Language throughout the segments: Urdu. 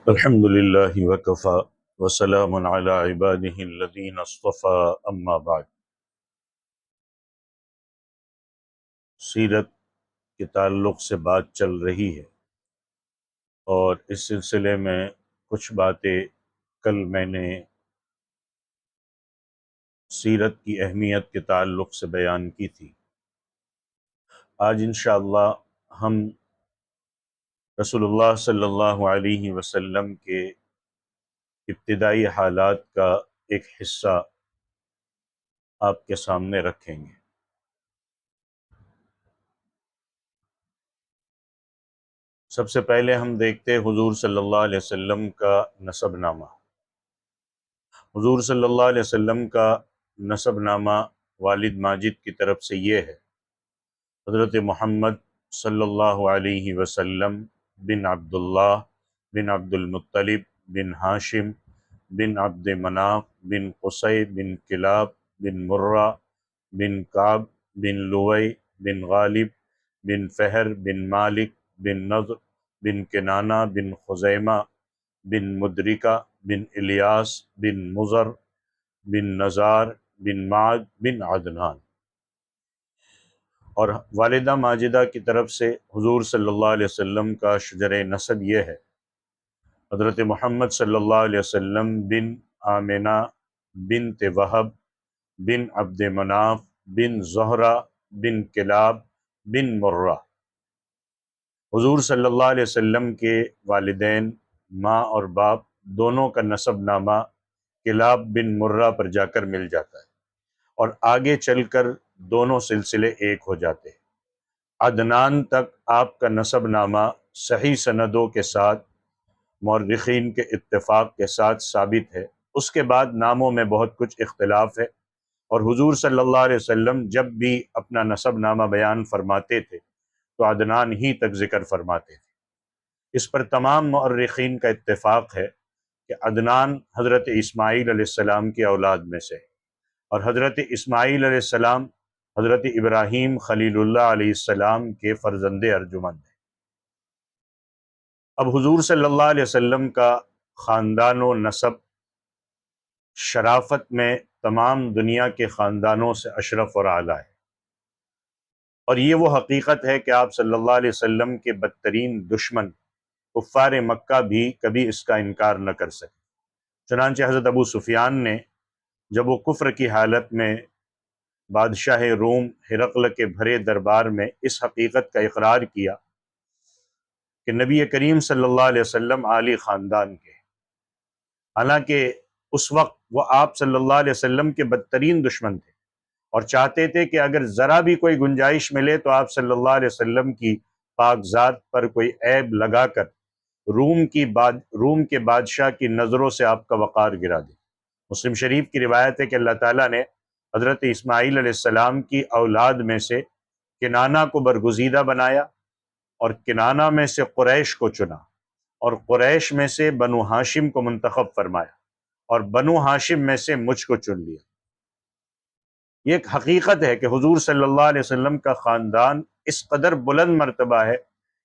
الحمد للہ وکفا وسلام علی عبادہ الذین اصطفیٰ اما بعد۔ سیرت کے تعلق سے بات چل رہی ہے اور اس سلسلے میں کچھ باتیں کل میں نے سیرت کی اہمیت کے تعلق سے بیان کی تھی۔ آج انشاءاللہ ہم رسول اللہ صلی اللہ علیہ وسلم کے ابتدائی حالات کا ایک حصہ آپ کے سامنے رکھیں گے۔ سب سے پہلے ہم دیکھتے ہیں حضور صلی اللہ علیہ وسلم کا نسب نامہ۔ حضور صلی اللہ علیہ وسلم کا نسب نامہ والد ماجد کی طرف سے یہ ہے: حضرت محمد صلی اللہ علیہ وسلم بن عبداللہ بن عبد المطلب بن ہاشم بن عبد مناف بن قصی بن کلاب بن مرہ بن کعب بن لوی بن غالب بن فہر بن مالک بن نضر بن کنانہ بن خزیمہ بن مدرکہ بن الیاس بن مضر بن نزار بن معد بن عدنان۔ اور والدہ ماجدہ کی طرف سے حضور صلی اللہ علیہ وسلم کا شجرِ نسب یہ ہے: حضرت محمد صلی اللہ علیہ وسلم بن آمنہ بنت وہب بن عبد مناف بن زہرہ بن کلاب بن مرہ۔ حضور صلی اللہ علیہ وسلم کے والدین، ماں اور باپ دونوں کا نسب نامہ کلاب بن مرہ پر جا کر مل جاتا ہے اور آگے چل کر دونوں سلسلے ایک ہو جاتے ہیں۔ عدنان تک آپ کا نسب نامہ صحیح سندوں کے ساتھ مورخین کے اتفاق کے ساتھ ثابت ہے۔ اس کے بعد ناموں میں بہت کچھ اختلاف ہے، اور حضور صلی اللہ علیہ وسلم جب بھی اپنا نسب نامہ بیان فرماتے تھے تو عدنان ہی تک ذکر فرماتے تھے۔ اس پر تمام مورخین کا اتفاق ہے کہ عدنان حضرت اسماعیل علیہ السلام کی اولاد میں سے ہے، اور حضرت اسماعیل علیہ السلام حضرت ابراہیم خلیل اللہ علیہ السلام کے فرزند ارجمند ہیں۔ اب حضور صلی اللہ علیہ وسلم کا خاندان و نسب شرافت میں تمام دنیا کے خاندانوں سے اشرف اور اعلیٰ ہے، اور یہ وہ حقیقت ہے کہ آپ صلی اللہ علیہ وسلم کے بدترین دشمن کفار مکہ بھی کبھی اس کا انکار نہ کر سکے۔ چنانچہ حضرت ابو سفیان نے جب وہ کفر کی حالت میں بادشاہ روم ہرقل کے بھرے دربار میں اس حقیقت کا اقرار کیا کہ نبی کریم صلی اللہ علیہ وسلم عالی خاندان کے، حالانکہ اس وقت وہ آپ صلی اللہ علیہ وسلم کے بدترین دشمن تھے اور چاہتے تھے کہ اگر ذرا بھی کوئی گنجائش ملے تو آپ صلی اللہ علیہ وسلم کی پاک ذات پر کوئی عیب لگا کر روم کے بادشاہ کی نظروں سے آپ کا وقار گرا دیں۔ مسلم شریف کی روایت ہے کہ اللہ تعالیٰ نے حضرت اسماعیل علیہ السلام کی اولاد میں سے کنانہ کو برگزیدہ بنایا، اور کنانہ میں سے قریش کو چنا، اور قریش میں سے بنو ہاشم کو منتخب فرمایا، اور بنو ہاشم میں سے مجھ کو چن لیا۔ یہ ایک حقیقت ہے کہ حضور صلی اللہ علیہ وسلم کا خاندان اس قدر بلند مرتبہ ہے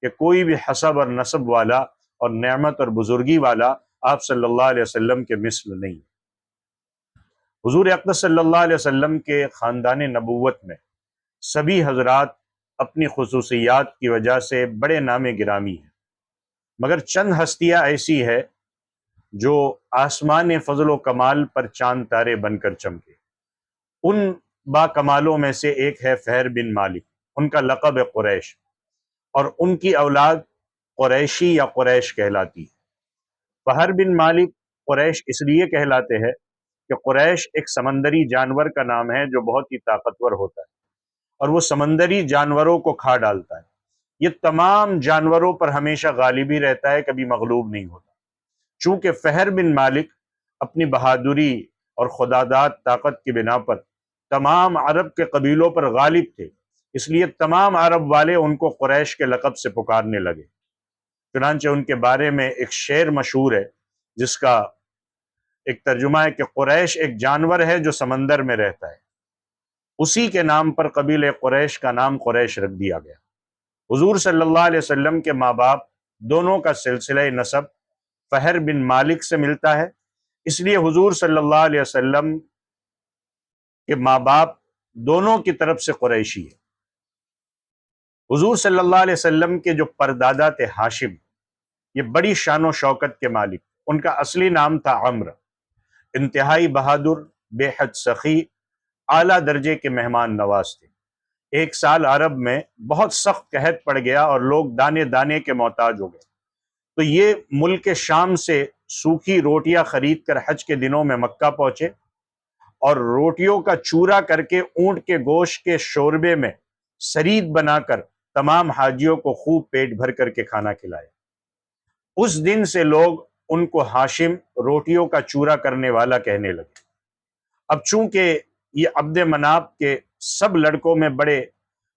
کہ کوئی بھی حسب اور نسب والا اور نعمت اور بزرگی والا آپ صلی اللہ علیہ وسلم کے مثل نہیں۔ حضور اقدس صلی اللہ علیہ وسلم کے خاندان نبوت میں سبھی حضرات اپنی خصوصیات کی وجہ سے بڑے نام گرامی ہیں، مگر چند ہستیاں ایسی ہے جو آسمان فضل و کمال پر چاند تارے بن کر چمکے۔ ان با کمالوں میں سے ایک ہے فہر بن مالک، ان کا لقب ہے قریش، اور ان کی اولاد قریشی یا قریش کہلاتی ہے۔ فہر بن مالک قریش اس لیے کہلاتے ہیں کہ قریش ایک سمندری جانور کا نام ہے جو بہت ہی طاقتور ہوتا ہے، اور وہ سمندری جانوروں کو کھا ڈالتا ہے۔ یہ تمام جانوروں پر ہمیشہ غالب ہی رہتا ہے، کبھی مغلوب نہیں ہوتا۔ چونکہ فہر بن مالک اپنی بہادری اور خداداد طاقت کی بنا پر تمام عرب کے قبیلوں پر غالب تھے، اس لیے تمام عرب والے ان کو قریش کے لقب سے پکارنے لگے۔ چنانچہ ان کے بارے میں ایک شعر مشہور ہے جس کا ایک ترجمہ ہے کہ قریش ایک جانور ہے جو سمندر میں رہتا ہے، اسی کے نام پر قبیلہ قریش کا نام قریش رکھ دیا گیا۔ حضور صلی اللہ علیہ وسلم کے ماں باپ دونوں کا سلسلہ نسب فہر بن مالک سے ملتا ہے، اس لیے حضور صلی اللہ علیہ وسلم کے ماں باپ دونوں کی طرف سے قریشی ہے۔ حضور صلی اللہ علیہ وسلم کے جو پردادا تھے ہاشم، یہ بڑی شان و شوکت کے مالک، ان کا اصلی نام تھا عمرو، انتہائی بہادر، بے حد سخی، اعلیٰ درجے کے مہمان نواز تھے۔ ایک سال عرب میں بہت سخت قحط پڑ گیا اور لوگ دانے دانے کے محتاج ہو گئے، تو یہ ملک شام سے سوکھی روٹیاں خرید کر حج کے دنوں میں مکہ پہنچے اور روٹیوں کا چورا کر کے اونٹ کے گوشت کے شوربے میں سرید بنا کر تمام حاجیوں کو خوب پیٹ بھر کر کے کھانا کھلایا۔ اس دن سے لوگ ان کو ہاشم، روٹیوں کا چورا کرنے والا، کہنے لگے۔ اب چونکہ یہ عبد مناف کے سب لڑکوں میں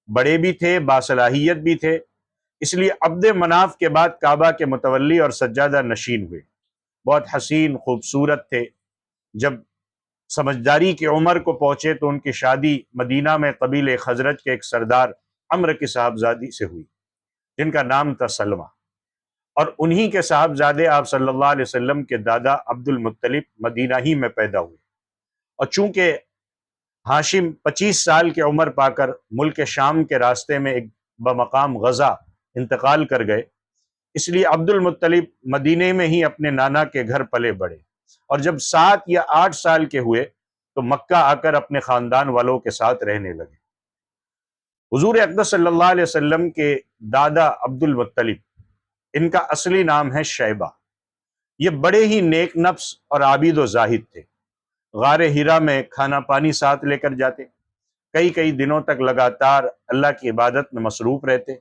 بڑے بھی تھے، باصلاحیت بھی تھے، اس لیے عبد مناف کے بعد کعبہ کے متولی اور سجادہ نشین ہوئے۔ بہت حسین، خوبصورت تھے۔ جب سمجھداری کی عمر کو پہنچے تو ان کی شادی مدینہ میں قبیلہ خزرج کے ایک سردار عمرو کی صاحبزادی سے ہوئی، جن کا نام تھا سلمہ، اور انہی کے صاحبزادے آپ صلی اللہ علیہ وسلم کے دادا عبد المطلب مدینہ ہی میں پیدا ہوئے۔ اور چونکہ ہاشم 25 سال کی عمر پا کر ملک شام کے راستے میں ایک بمقام غزہ انتقال کر گئے، اس لیے عبد المطلب مدینے میں ہی اپنے نانا کے گھر پلے بڑھے، اور جب 7 یا 8 سال کے ہوئے تو مکہ آ کر اپنے خاندان والوں کے ساتھ رہنے لگے۔ حضور اقدس صلی اللہ علیہ وسلم کے دادا عبد المطلب، ان کا اصلی نام ہے شیبہ، یہ بڑے ہی نیک نفس اور عابد و زاہد تھے۔ غار ہرا میں کھانا پانی ساتھ لے کر جاتے، کئی دنوں تک لگاتار اللہ کی عبادت میں مصروف رہتے۔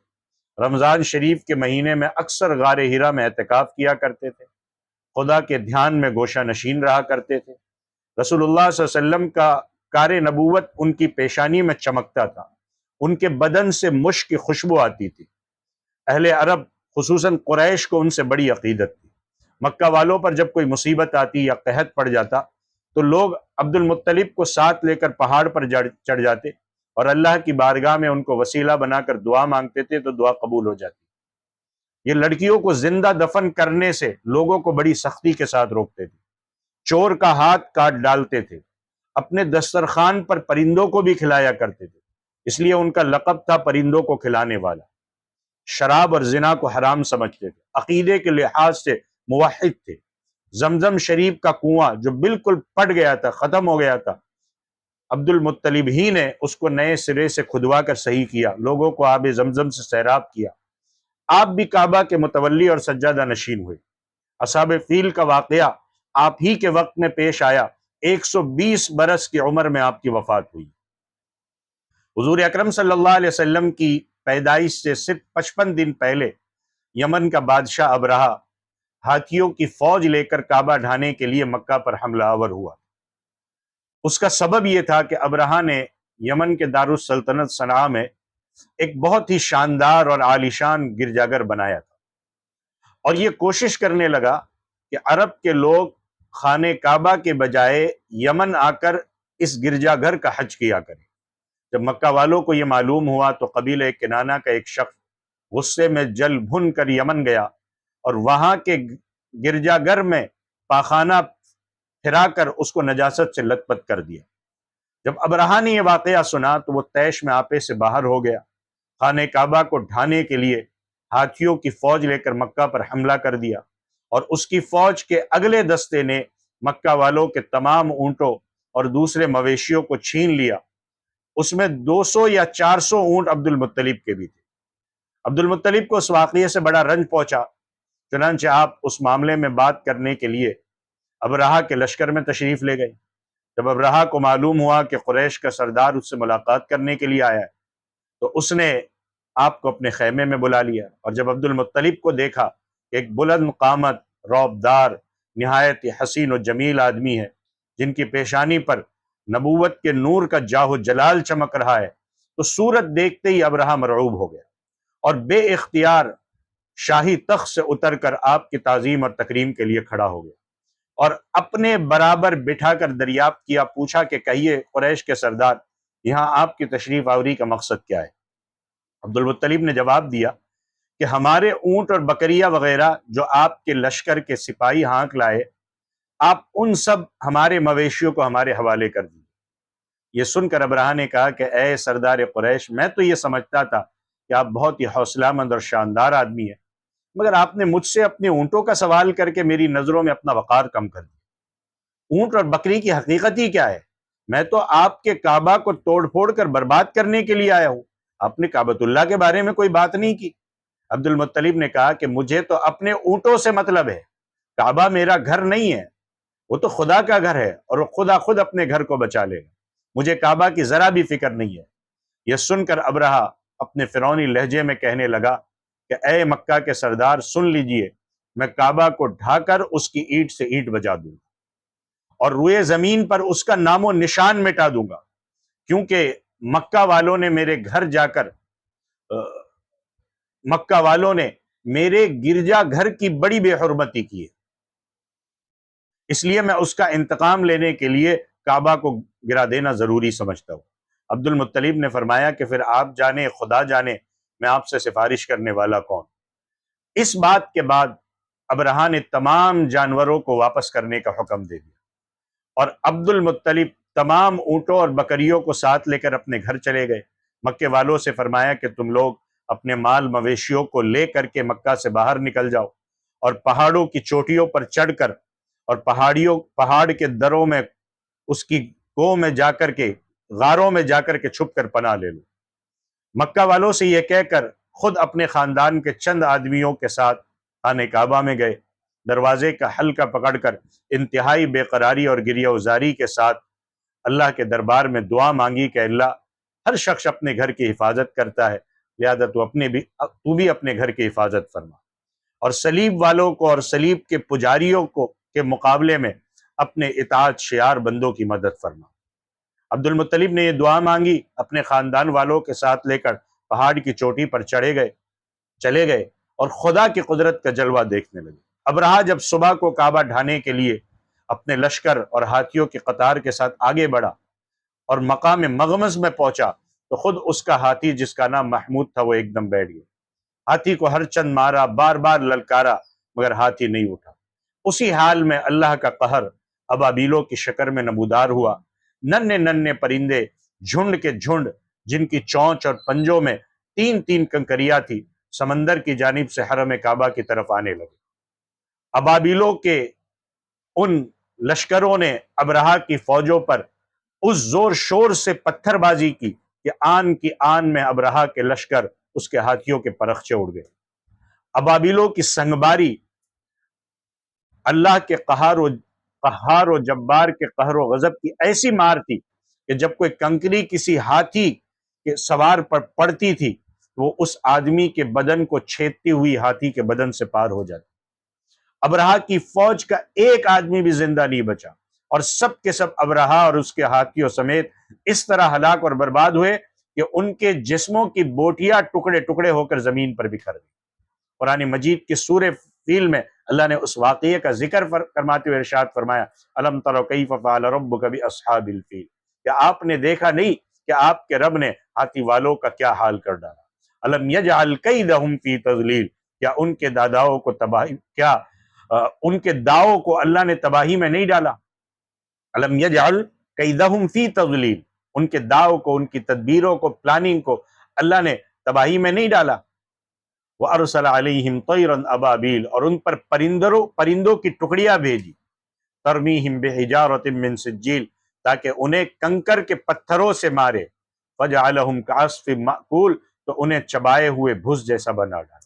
رمضان شریف کے مہینے میں اکثر غار ہرا میں اعتکاف کیا کرتے تھے، خدا کے دھیان میں گوشہ نشین رہا کرتے تھے۔ رسول اللہ صلی اللہ علیہ وسلم کا کار نبوت ان کی پیشانی میں چمکتا تھا، ان کے بدن سے مشک کی خوشبو آتی تھی۔ اہل عرب خصوصاً قریش کو ان سے بڑی عقیدت تھی۔ مکہ والوں پر جب کوئی مصیبت آتی یا قحط پڑ جاتا تو لوگ عبد المطلب کو ساتھ لے کر پہاڑ پر چڑھ جاتے اور اللہ کی بارگاہ میں ان کو وسیلہ بنا کر دعا مانگتے تھے تو دعا قبول ہو جاتی۔ یہ لڑکیوں کو زندہ دفن کرنے سے لوگوں کو بڑی سختی کے ساتھ روکتے تھے، چور کا ہاتھ کاٹ ڈالتے تھے، اپنے دسترخوان پر پرندوں کو بھی کھلایا کرتے تھے، اس لیے ان کا لقب تھا پرندوں کو کھلانے والا۔ شراب اور زنا کو حرام سمجھتے تھے، عقیدے کے لحاظ سے موحد تھے۔ زمزم شریف کا کنواں جو بالکل پٹ گیا تھا، ختم ہو گیا تھا، عبد المطلب ہی نے اس کو نئے سرے سے کھدوا کر صحیح کیا، لوگوں کو آب زمزم سے سیراب کیا۔ آپ بھی کعبہ کے متولی اور سجادہ نشین ہوئے۔ اصحاب فیل کا واقعہ آپ ہی کے وقت میں پیش آیا، 120 برس کی عمر میں آپ کی وفات ہوئی۔ حضور اکرم صلی اللہ علیہ وسلم کی پیدائش سے صرف 55 دن پہلے یمن کا بادشاہ ابرہہ ہاتھیوں کی فوج لے کر کعبہ ڈھانے کے لیے مکہ پر حملہ آور ہوا۔ اس کا سبب یہ تھا کہ ابرہہ نے یمن کے دارالسلطنت صنعاء میں ایک بہت ہی شاندار اور عالیشان گرجا گھر بنایا تھا، اور یہ کوشش کرنے لگا کہ عرب کے لوگ خانہ کعبہ کے بجائے یمن آ کر اس گرجا گھر کا حج کیا کریں۔ جب مکہ والوں کو یہ معلوم ہوا تو قبیلہ کنانہ کا ایک شخص غصے میں جل بھن کر یمن گیا اور وہاں کے گرجا گھر میں پاخانہ پھرا کر اس کو نجاست سے لت پت کر دیا۔ جب ابرہہ نے یہ واقعہ سنا تو وہ طیش میں آپے سے باہر ہو گیا، خانہ کعبہ کو ڈھانے کے لیے ہاتھیوں کی فوج لے کر مکہ پر حملہ کر دیا، اور اس کی فوج کے اگلے دستے نے مکہ والوں کے تمام اونٹوں اور دوسرے مویشیوں کو چھین لیا۔ اس میں 200 یا 400 اونٹ عبد المطلب کے بھی تھے۔ عبد المطلب کو اس واقعے سے بڑا رنج پہنچا، چنانچہ آپ اس معاملے میں بات کرنے کے لیے ابرہہ کے لشکر میں تشریف لے گئے۔ جب ابرہہ کو معلوم ہوا کہ قریش کا سردار اس سے ملاقات کرنے کے لیے آیا ہے تو اس نے آپ کو اپنے خیمے میں بلا لیا، اور جب عبد المطلب کو دیکھا کہ ایک بلند قامت، رعبدار، نہایت حسین و جمیل آدمی ہے جن کی پیشانی پر نبوت کے نور کا جاہ و جلال چمک رہا ہے، تو صورت دیکھتے ہی ابرہہ مرعوب ہو گیا اور بے اختیار شاہی تخت سے اتر کر آپ کی تعظیم اور تکریم کے لیے کھڑا ہو گیا، اور اپنے برابر بٹھا کر دریافت کیا، پوچھا کہ کہیے قریش کے سردار، یہاں آپ کی تشریف آوری کا مقصد کیا ہے؟ عبد المطلب نے جواب دیا کہ ہمارے اونٹ اور بکریاں وغیرہ جو آپ کے لشکر کے سپاہی ہانک لائے، آپ ان سب ہمارے مویشیوں کو ہمارے حوالے کر دیے۔ یہ سن کر ابرہہ نے کہا کہ اے سردار قریش، میں تو یہ سمجھتا تھا کہ آپ بہت ہی حوصلہ مند اور شاندار آدمی ہیں، مگر آپ نے مجھ سے اپنے اونٹوں کا سوال کر کے میری نظروں میں اپنا وقار کم کر دیا۔ اونٹ اور بکری کی حقیقت ہی کیا ہے؟ میں تو آپ کے کعبہ کو توڑ پھوڑ کر برباد کرنے کے لیے آیا ہوں، آپ نے کعبۃ اللہ کے بارے میں کوئی بات نہیں کی۔ عبد المطلب نے کہا کہ مجھے تو اپنے اونٹوں سے مطلب ہے، کعبہ میرا گھر نہیں ہے، وہ تو خدا کا گھر ہے اور وہ خدا خود اپنے گھر کو بچا لے گا، مجھے کعبہ کی ذرا بھی فکر نہیں ہے۔ یہ سن کر ابرہہ اپنے فرعونی لہجے میں کہنے لگا کہ اے مکہ کے سردار، سن لیجئے، میں کعبہ کو ڈھا کر اس کی اینٹ سے اینٹ بجا دوں گا اور روئے زمین پر اس کا نام و نشان مٹا دوں گا، کیونکہ مکہ والوں نے میرے گھر جا کر مکہ والوں نے میرے گرجا گھر کی بڑی بے حرمتی کی ہے، اس لیے میں اس کا انتقام لینے کے لیے کعبہ کو گرا دینا ضروری سمجھتا ہوں۔ عبد المطلب نے فرمایا کہ پھر آپ جانے، خدا جانے میں آپ سے سفارش کرنے والا کون۔ اس بات کے بعد ابرہہ نے تمام جانوروں کو واپس کرنے کا حکم دے دیا اور عبد المطلب تمام اونٹوں اور بکریوں کو ساتھ لے کر اپنے گھر چلے گئے۔ مکے والوں سے فرمایا کہ تم لوگ اپنے مال مویشیوں کو لے کر کے مکہ سے باہر نکل جاؤ اور پہاڑوں کی چوٹیوں پر چڑھ کر اور پہاڑ کے دروں میں اس کی گو میں جا کر کے، غاروں میں جا کر کے چھپ کر پناہ لے لو۔ مکہ والوں سے یہ کہہ کر خود اپنے خاندان کے چند آدمیوں کے ساتھ خانہ کعبہ میں گئے، دروازے کا حلقہ پکڑ کر انتہائی بے قراری اور گریہ وزاری کے ساتھ اللہ کے دربار میں دعا مانگی کہ اللہ، ہر شخص اپنے گھر کی حفاظت کرتا ہے، لہذا تو بھی اپنے گھر کی حفاظت فرما، اور صلیب والوں کو اور صلیب کے پجاریوں کو کے مقابلے میں اپنے اطاعت شیار بندوں کی مدد فرما۔ عبد المطلب نے یہ دعا مانگی، اپنے خاندان والوں کے ساتھ لے کر پہاڑ کی چوٹی پر چلے گئے اور خدا کی قدرت کا جلوہ دیکھنے لگے۔ ابرہہ جب صبح کو کعبہ ڈھانے کے لیے اپنے لشکر اور ہاتھیوں کی قطار کے ساتھ آگے بڑھا اور مقام مغمز میں پہنچا تو خود اس کا ہاتھی، جس کا نام محمود تھا، وہ ایک دم بیٹھ گیا۔ ہاتھی کو ہر چند مارا، بار بار للکارا، مگر ہاتھی نہیں اٹھا۔ اسی حال میں اللہ کا قہر ابابیلوں کی شکل میں نمودار ہوا۔ ننھے ننھے پرندے جھنڈ کے جھنڈ، جن کی چونچ اور پنجوں میں تین تین کنکریاں تھی، سمندر کی جانب سے حرم کعبہ کی طرف آنے لگے۔ ابابیلوں کے ان لشکروں نے ابرہہ کی فوجوں پر اس زور شور سے پتھر بازی کی کہ آن کی آن میں ابرہہ کے لشکر اس کے ہاتھیوں کے پرخچے اڑ گئے۔ ابابیلوں کی سنگباری اللہ کے قہار و جبار کے قہر و غضب کی ایسی مار تھی کہ جب کوئی کنکری کسی ہاتھی کے سوار پر پڑتی تھی تو وہ اس آدمی کے بدن کو چھیدتی ہوئی ہاتھی کے بدن سے پار ہو جاتی۔ ابرہہ کی فوج کا ایک آدمی بھی زندہ نہیں بچا اور سب کے سب ابرہہ اور اس کے ہاتھیوں سمیت اس طرح ہلاک اور برباد ہوئے کہ ان کے جسموں کی بوٹیاں ٹکڑے ٹکڑے ہو کر زمین پر بکھر گئی۔ قرآن مجید کی سورہ فیل میں اللہ نے اس واقعے کا ذکر فرماتے ہوئے ارشاد فرمایا، الم تر کیف فعل ربک باصحاب الفیل، کیا آپ نے دیکھا نہیں کہ آپ کے رب نے ہاتھی والوں کا کیا حال کر ڈالا۔ الم یجعل کیدہم فی تضلیل، کیا ان کے داداؤں کو تباہی، ان کے داؤں کو اللہ نے تباہی میں نہیں ڈالا۔ الم یجعل کیدہم فی تضلیل، ان کے داؤں کو، ان کی تدبیروں کو، پلاننگ کو اللہ نے تباہی میں نہیں ڈالا۔ وَأَرْسَلَ عَلَيْهِمْ طَيْرًا أَبَابِيلَ، اور ان پر پرندوں کی ٹکڑیاں بھیجی، ترمیہم بحجارۃ من سجیل، تاکہ انہیں کنکر کے پتھروں سے مارے، فجعلہم کعصف مأکول، تو انہیں چبائے ہوئے بھس جیسا بنا ڈالا۔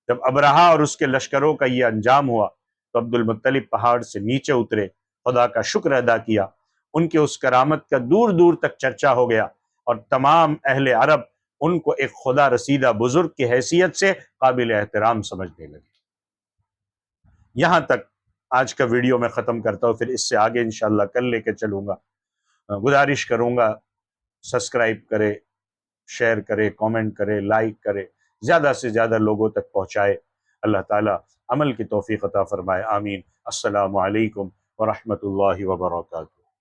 جب ابرہہ اور اس کے لشکروں کا یہ انجام ہوا تو عبد المطلب پہاڑ سے نیچے اترے، خدا کا شکر ادا کیا، ان کے اس کرامت کا دور دور تک چرچا ہو گیا اور تمام اہل عرب ان کو ایک خدا رسیدہ بزرگ کی حیثیت سے قابل احترام سمجھنے لگے۔ یہاں تک آج کا ویڈیو میں ختم کرتا ہوں، پھر اس سے آگے انشاءاللہ کل لے کے چلوں گا۔ گزارش کروں گا سبسکرائب کرے، شیئر کرے، کامنٹ کرے، لائک کرے، زیادہ سے زیادہ لوگوں تک پہنچائے۔ اللہ تعالیٰ عمل کی توفیق عطا فرمائے، آمین۔ السلام علیکم ورحمۃ اللہ وبرکاتہ۔